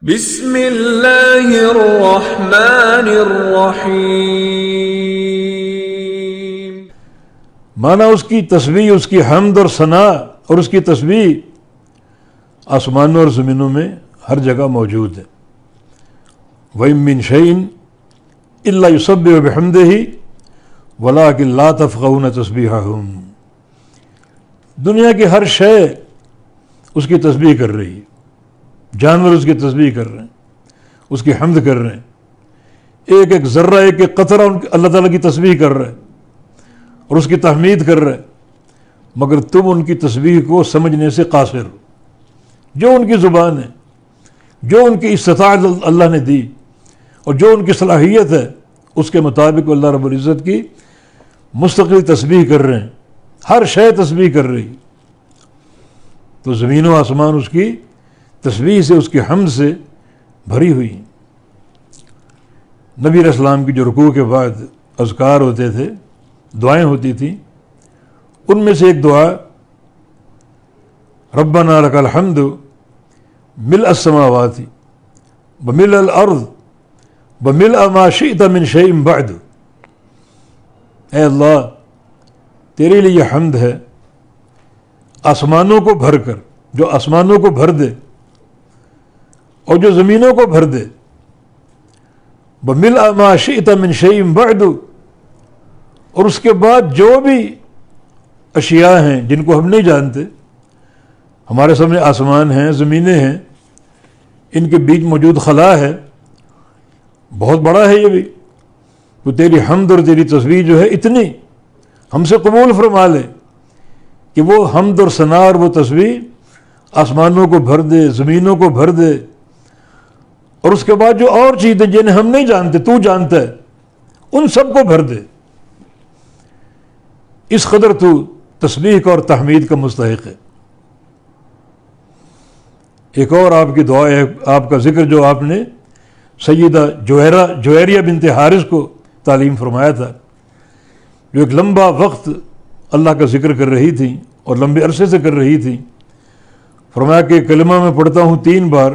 بسم اللہ الرحمن الرحیم۔ معنی اس کی تسبیح، اس کی حمد اور ثنا اور اس کی تسبیح آسمانوں اور زمینوں میں ہر جگہ موجود ہے۔ وَإِن مِّن شَيْءٍ إِلَّا يُسَبِّحُ بِحَمْدِهِ وَلَٰكِن لَّا تَفْقَهُونَ تَسْبِيحَهُمْ۔ دنیا کی ہر شے اس کی تسبیح کر رہی ہے، جانور اس کی تسبیح کر رہے ہیں، اس کی حمد کر رہے ہیں، ایک ایک ذرہ، ایک ایک قطرہ اللہ تعالیٰ کی تسبیح کر رہا ہے اور اس کی تحمید کر رہا ہے، مگر تم ان کی تسبیح کو سمجھنے سے قاصر ہو۔ جو ان کی زبان ہے، جو ان کی استطاعت اللہ نے دی اور جو ان کی صلاحیت ہے، اس کے مطابق اللہ رب العزت کی مستقل تسبیح کر رہے ہیں، ہر شے تسبیح کر رہی۔ تو زمین و آسمان اس کی تسبیح سے، اس کی حمد سے بھری ہوئی ہیں۔ نبی علیہ السلام کی جو رکوع کے بعد اذکار ہوتے تھے، دعائیں ہوتی تھیں، ان میں سے ایک دعا ربنا لک الحمد ملء السماوات وملء الارض وملء ما شئت من شیء بعد۔ اے اللہ، تیرے لیے یہ حمد ہے، آسمانوں کو بھر کر، جو آسمانوں کو بھر دے اور جو زمینوں کو بھر دے، وَمِلْءَ مَا شِئْتَ مِنْ شَيْءٍ بَعْدُ، اور اس کے بعد جو بھی اشیاء ہیں جن کو ہم نہیں جانتے، ہمارے سامنے آسمان ہیں، زمینیں ہیں، ان کے بیچ موجود خلا ہے، بہت بڑا ہے یہ بھی، تو تیری حمد اور تیری تسبیح جو ہے اتنی ہم سے قبول فرما لے کہ وہ حمد اور ثنا اور وہ تسبیح آسمانوں کو بھر دے، زمینوں کو بھر دے، اور اس کے بعد جو اور چیزیں جنہیں ہم نہیں جانتے، تو جانتا ہے، ان سب کو بھر دے۔ اس قدر تو تسبیح کا اور تحمید کا مستحق ہے۔ ایک اور آپ کی دعا ہے، آپ کا ذکر جو آپ نے سیدہ جویریہ بنت حارث کو تعلیم فرمایا تھا، جو ایک لمبا وقت اللہ کا ذکر کر رہی تھی اور لمبے عرصے سے کر رہی تھی، فرمایا کہ کلمہ میں پڑھتا ہوں 3 بار،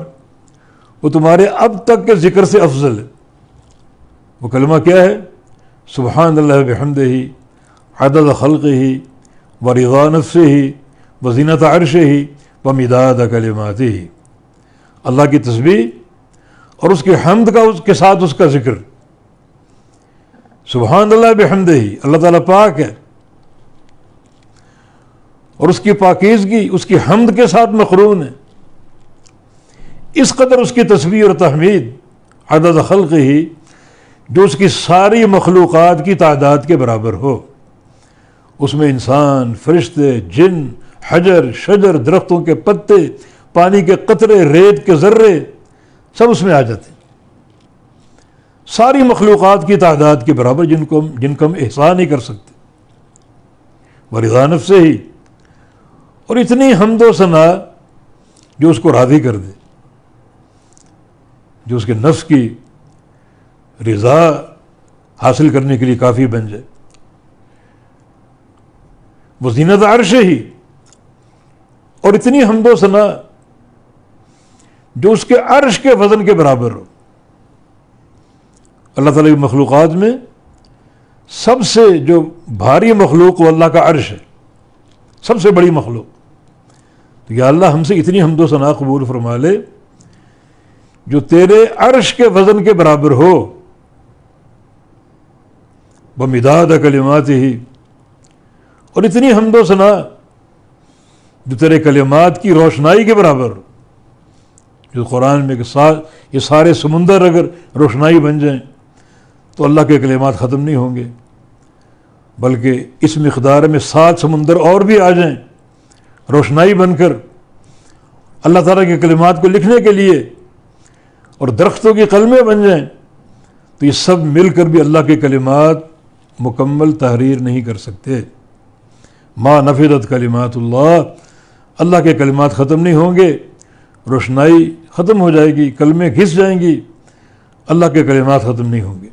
وہ تمہارے اب تک کے ذکر سے افضل ہے۔ وہ کلمہ کیا ہے؟ سبحان اللہ بحمدہ عدد خلقہ ورضا نفسہ وزینۃ عرشہ ومداد کلماتہ۔ اللہ کی تسبیح اور اس کی حمد کا اس کے ساتھ اس کا ذکر۔ سبحان اللہ بحمدہ، اللہ تعالیٰ پاک ہے، اور اس کی پاکیزگی اس کی حمد کے ساتھ مقرون ہے۔ اس قدر اس کی تسبیح اور تحمید عدد خلقہ، جو اس کی ساری مخلوقات کی تعداد کے برابر ہو، اس میں انسان، فرشتے، جن، حجر، شجر، درختوں کے پتے، پانی کے قطرے، ریت کے ذرے، سب اس میں آ جاتے ہیں۔ ساری مخلوقات کی تعداد کے برابر جن کو ہم احصاء نہیں کر سکتے۔ ورضا نفسہ ہی، اور اتنی حمد و ثنا جو اس کو راضی کر دے، جو اس کے نفس کی رضا حاصل کرنے کے لیے کافی بن جائے۔ وہ زینت عرش ہی، اور اتنی حمد و ثنا جو اس کے عرش کے وزن کے برابر ہو۔ اللہ تعالیٰ کی مخلوقات میں سب سے جو بھاری مخلوق وہ اللہ کا عرش ہے، سب سے بڑی مخلوق۔ تو یا اللہ، ہم سے اتنی حمد و ثنا قبول فرما لے جو تیرے عرش کے وزن کے برابر ہو، بمداد کلماتہ، اور اتنی حمد و ثنا جو تیرے کلمات کی روشنائی کے برابر ہو۔ جو قرآن میں کہ یہ سارے سمندر اگر روشنائی بن جائیں تو اللہ کے کلمات ختم نہیں ہوں گے، بلکہ اس مقدار میں 7 سمندر اور بھی آ جائیں روشنائی بن کر اللہ تعالیٰ کے کلمات کو لکھنے کے لیے، اور درختوں کی قلمیں بن جائیں، تو یہ سب مل کر بھی اللہ کے کلمات مکمل تحریر نہیں کر سکتے۔ ما نفدت کلمات اللہ، اللہ کے کلمات ختم نہیں ہوں گے، روشنائی ختم ہو جائے گی، کلمیں گھس جائیں گی، اللہ کے کلمات ختم نہیں ہوں گے۔